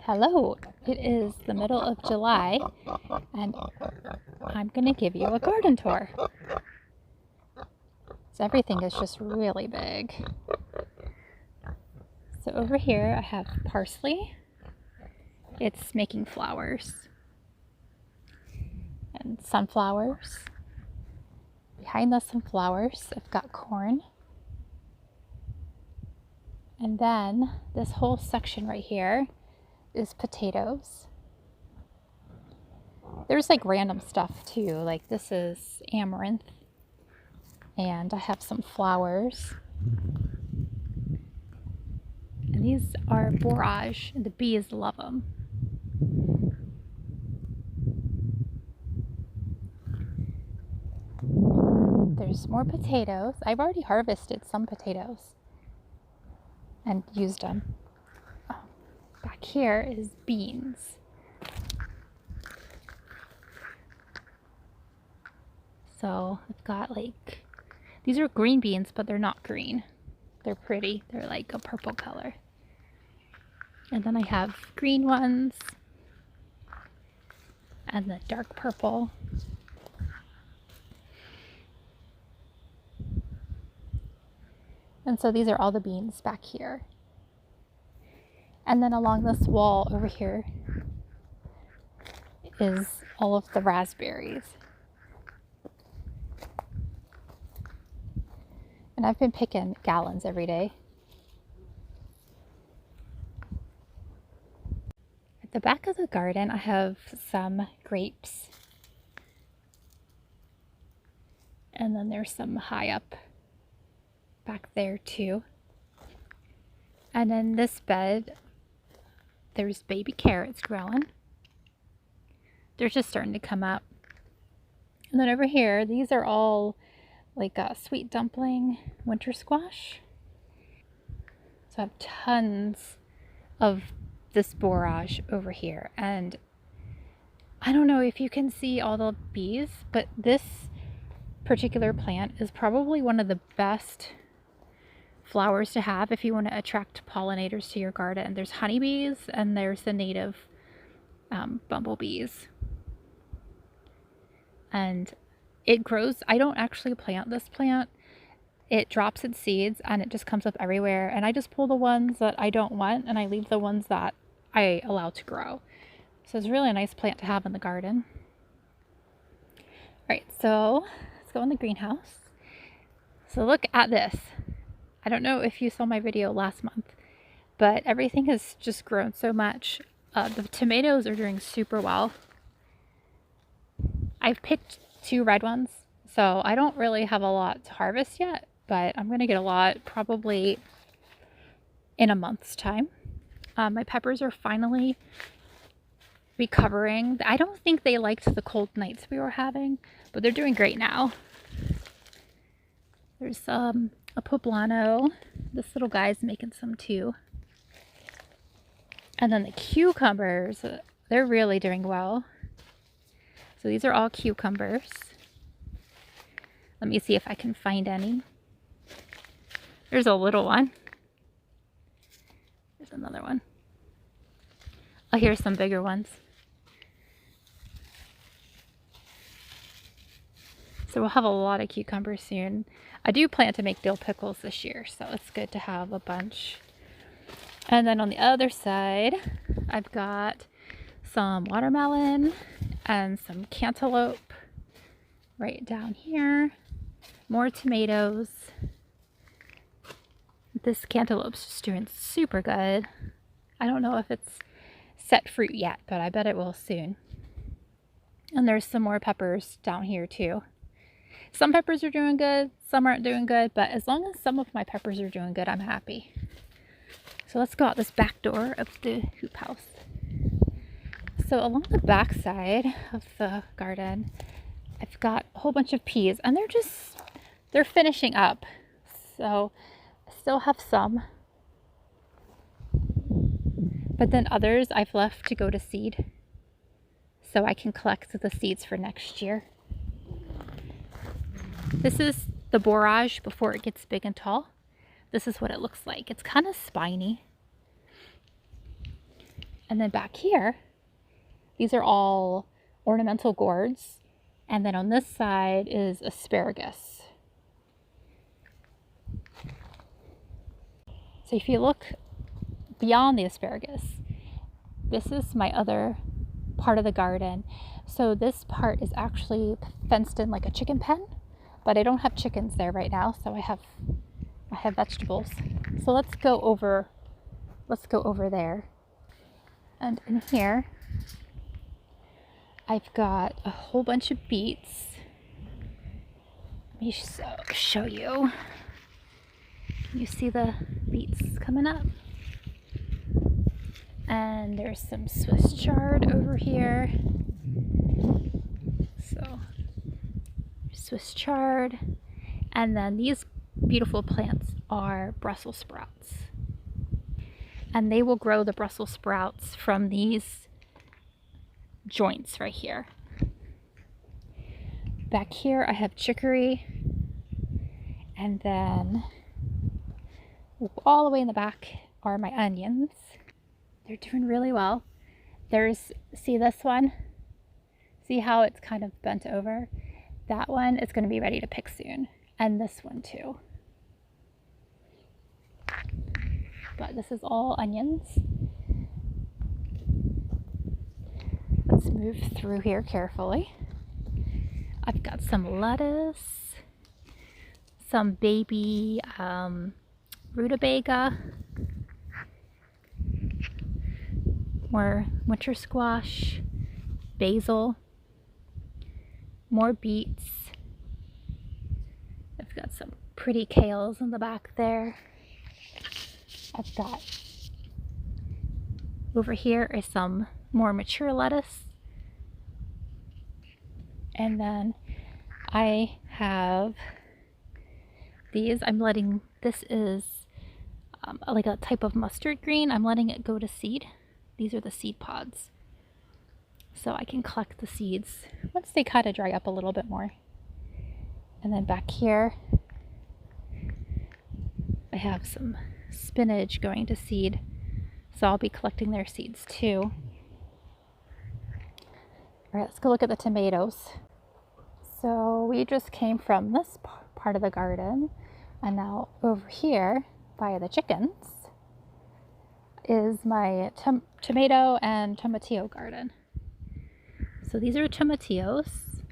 Hello, it is the middle of July and I'm going to give you a garden tour. So everything is just really big. So over here I have parsley. It's making flowers. And sunflowers. Behind the sunflowers I've got corn. And then this whole section right here is potatoes. There's like random stuff too, like this is amaranth, and I have some flowers. And these are borage, and the bees love them. There's more potatoes. I've already harvested some potatoes and used them. Back here is beans. So I've got these are green beans, but they're not green. They're pretty. They're like a purple color. And then I have green ones and the dark purple. And so these are all the beans back here. And then along this wall over here is all of the raspberries. And I've been picking gallons every day. At the back of the garden, I have some grapes. And then there's some high up back there too. And in this bed, there's baby carrots growing. They're just starting to come up. And then over here, these are all like a sweet dumpling winter squash. So I have tons of this borage over here. And I don't know if you can see all the bees, but this particular plant is probably one of the best flowers to have if you want to attract pollinators to your garden. There's honeybees and there's the native bumblebees. And it grows. I don't actually plant this plant. It drops its seeds and it just comes up everywhere. And I just pull the ones that I don't want and I leave the ones that I allow to grow. So it's really a nice plant to have in the garden. All right, so let's go in the greenhouse. So look at this. I don't know if you saw my video last month, but everything has just grown so much. The tomatoes are doing super well. I've picked 2 red ones, so I don't really have a lot to harvest yet, but I'm gonna get a lot probably in a month's time. My peppers are finally recovering. I don't think they liked the cold nights we were having, but they're doing great now. There's a poblano. This little guy's making some too. And then the cucumbers, they're really doing well. So these are all cucumbers. Let me see if I can find any. There's a little one. There's another one. Oh, here's some bigger ones. So we'll have a lot of cucumbers soon. I do plan to make dill pickles this year, so it's good to have a bunch. And then on the other side, I've got some watermelon and some cantaloupe right down here. More tomatoes. This cantaloupe's just doing super good. I don't know if it's set fruit yet, but I bet it will soon. And there's some more peppers down here too. Some peppers are doing good, some aren't doing good, but as long as some of my peppers are doing good, I'm happy. So let's go out this back door of the hoop house. So along the back side of the garden, I've got a whole bunch of peas, and they're finishing up. So I still have some, but then others I've left to go to seed, so I can collect the seeds for next year. This is the borage before it gets big and tall. This is what it looks like. It's kind of spiny. And then back here, these are all ornamental gourds. And then on this side is asparagus. So if you look beyond the asparagus, this is my other part of the garden. So this part is actually fenced in like a chicken pen, but I don't have chickens there right now, so I have vegetables. So let's go over there. And in here I've got a whole bunch of beets. Let me show you. Can you see the beets coming up? And there's some Swiss chard over here. So Swiss chard. And then these beautiful plants are Brussels sprouts. And they will grow the Brussels sprouts from these joints right here. Back here I have chicory. And then all the way in the back are my onions. They're doing really well. See this one? See how it's kind of bent over? That one is going to be ready to pick soon. And this one too. But this is all onions. Let's move through here carefully. I've got some lettuce, some baby rutabaga, more winter squash, basil, more beets. I've got some pretty kales in the back there. I've got over here is some more mature lettuce. And then I have these. This is like a type of mustard green. I'm letting it go to seed. These are the seed pods. So I can collect the seeds once they kind of dry up a little bit more. And then back here, I have some spinach going to seed. So I'll be collecting their seeds too. All right, let's go look at the tomatoes. So we just came from this part of the garden, and now over here by the chickens is my tomato and tomatillo garden. So these are tomatillos,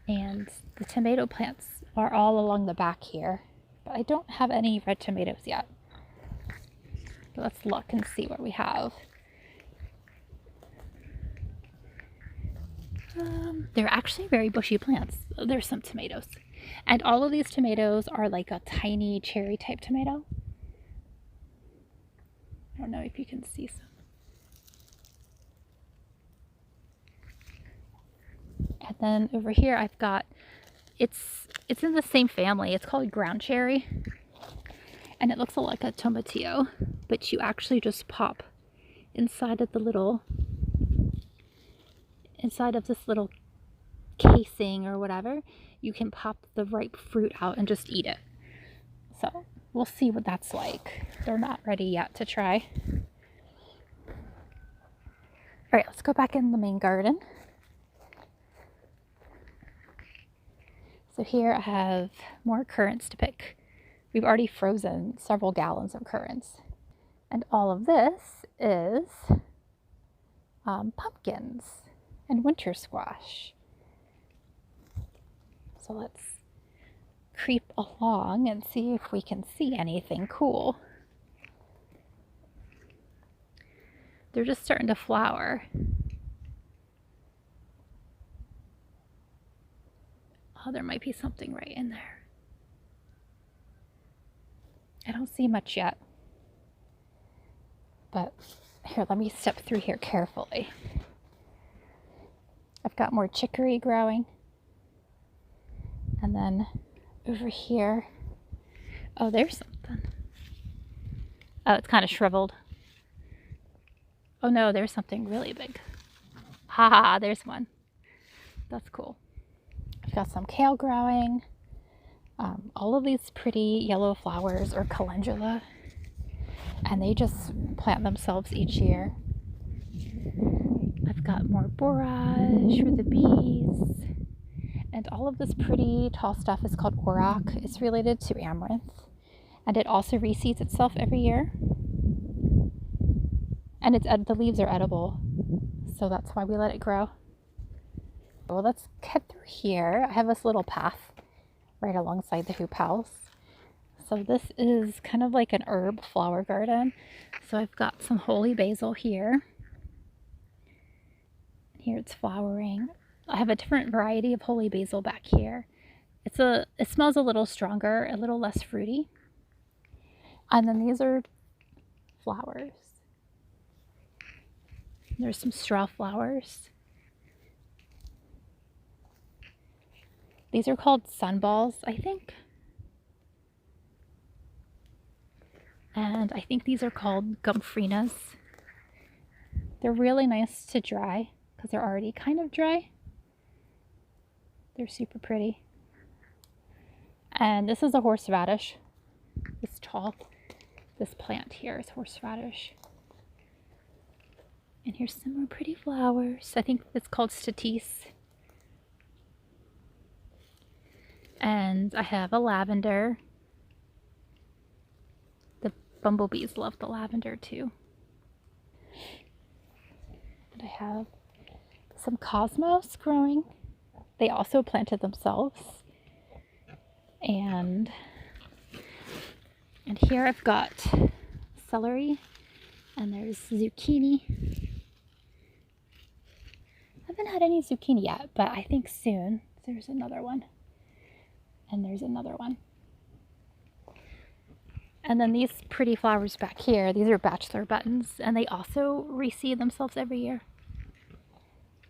and the tomato plants are all along the back here, but I don't have any red tomatoes yet. But let's look and see what we have. They're actually very bushy plants. There's some tomatoes. And all of these tomatoes are like a tiny cherry type tomato. I don't know if you can see some. And then over here I've got, it's in the same family. It's called ground cherry. And it looks a lot like a tomatillo, but you actually just pop inside of this little casing or whatever. You can pop the ripe fruit out and just eat it. So we'll see what that's like. They're not ready yet to try. All right, let's go back in the main garden. So here I have more currants to pick. We've already frozen several gallons of currants. And all of this is pumpkins and winter squash. So let's creep along and see if we can see anything cool. They're just starting to flower. Oh, there might be something right in there. I don't see much yet. But here, let me step through here carefully. I've got more chicory growing. And then over here, oh, there's something. Oh, it's kind of shriveled. Oh no, there's something really big. Haha, there's one. That's cool. I've got some kale growing. All of these pretty yellow flowers or calendula. and they just plant themselves each year. I've got more borage for the bees. And all of this pretty tall stuff is called auroch. It's related to amaranth. And it also reseeds itself every year. And the leaves are edible. So that's why we let it grow. Well, let's get through here. I have this little path right alongside the hoop house. So this is kind of like an herb flower garden. So I've got some holy basil here. Here it's flowering. I have a different variety of holy basil back here. It smells a little stronger, a little less fruity. And then these are flowers. There's some straw flowers. These are called sunballs, I think. And I think these are called gomphrenias. They're really nice to dry because they're already kind of dry. They're super pretty. And this is a horseradish. It's tall. This plant here is horseradish. And here's some more pretty flowers. I think it's called statice. And I have a lavender. The bumblebees love the lavender too. And I have some cosmos growing. They also planted themselves. And here I've got celery, and there's zucchini. I haven't had any zucchini yet, but I think soon. There's another one. And there's another one. And then these pretty flowers back here, these are bachelor buttons, and they also reseed themselves every year.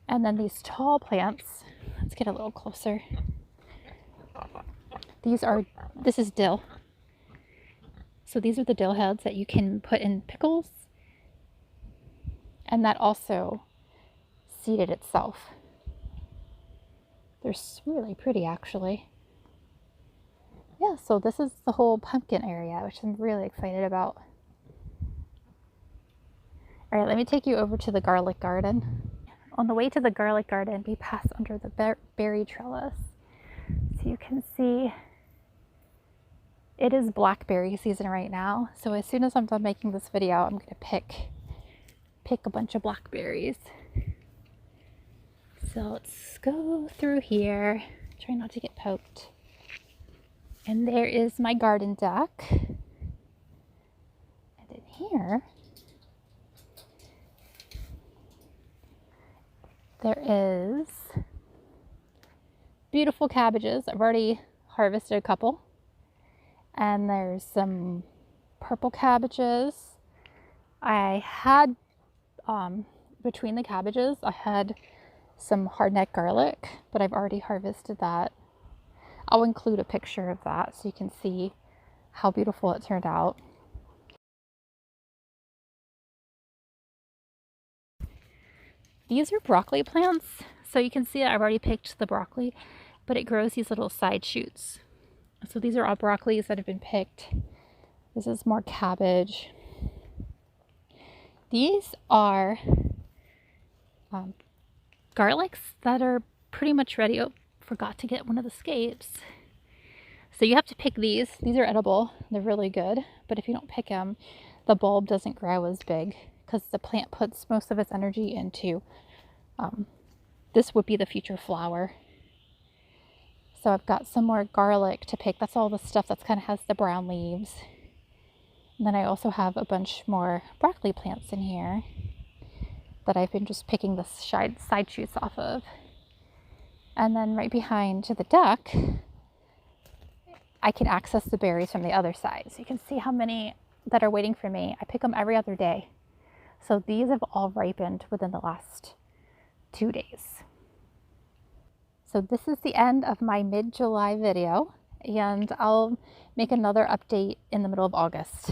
And then these tall plants, let's get a little closer. This is dill. So these are the dill heads that you can put in pickles. And that also seeded itself. They're really pretty, actually. Yeah, so this is the whole pumpkin area, which I'm really excited about. All right, let me take you over to the garlic garden. On the way to the garlic garden, we pass under the berry trellis. So you can see it is blackberry season right now. So as soon as I'm done making this video, I'm going to pick a bunch of blackberries. So let's go through here. Try not to get poked. And there is my garden deck. And in here, there is beautiful cabbages. I've already harvested a couple. And there's some purple cabbages. I had, between the cabbages, I had some hardneck garlic, but I've already harvested that. I'll include a picture of that so you can see how beautiful it turned out. These are broccoli plants. So you can see I've already picked the broccoli, but it grows these little side shoots. So these are all broccolis that have been picked. This is more cabbage. These are garlics that are pretty much ready. Oh, forgot to get one of the scapes. So you have to pick these. These are edible. They're really good. But if you don't pick them, the bulb doesn't grow as big because the plant puts most of its energy into, this would be the future flower. So I've got some more garlic to pick. That's all the stuff that kind of has the brown leaves. And then I also have a bunch more broccoli plants in here that I've been just picking the side shoots off of. And then right behind the deck, I can access the berries from the other side. So you can see how many that are waiting for me. I pick them every other day. So these have all ripened within the last 2 days. So this is the end of my mid-July video, and I'll make another update in the middle of August.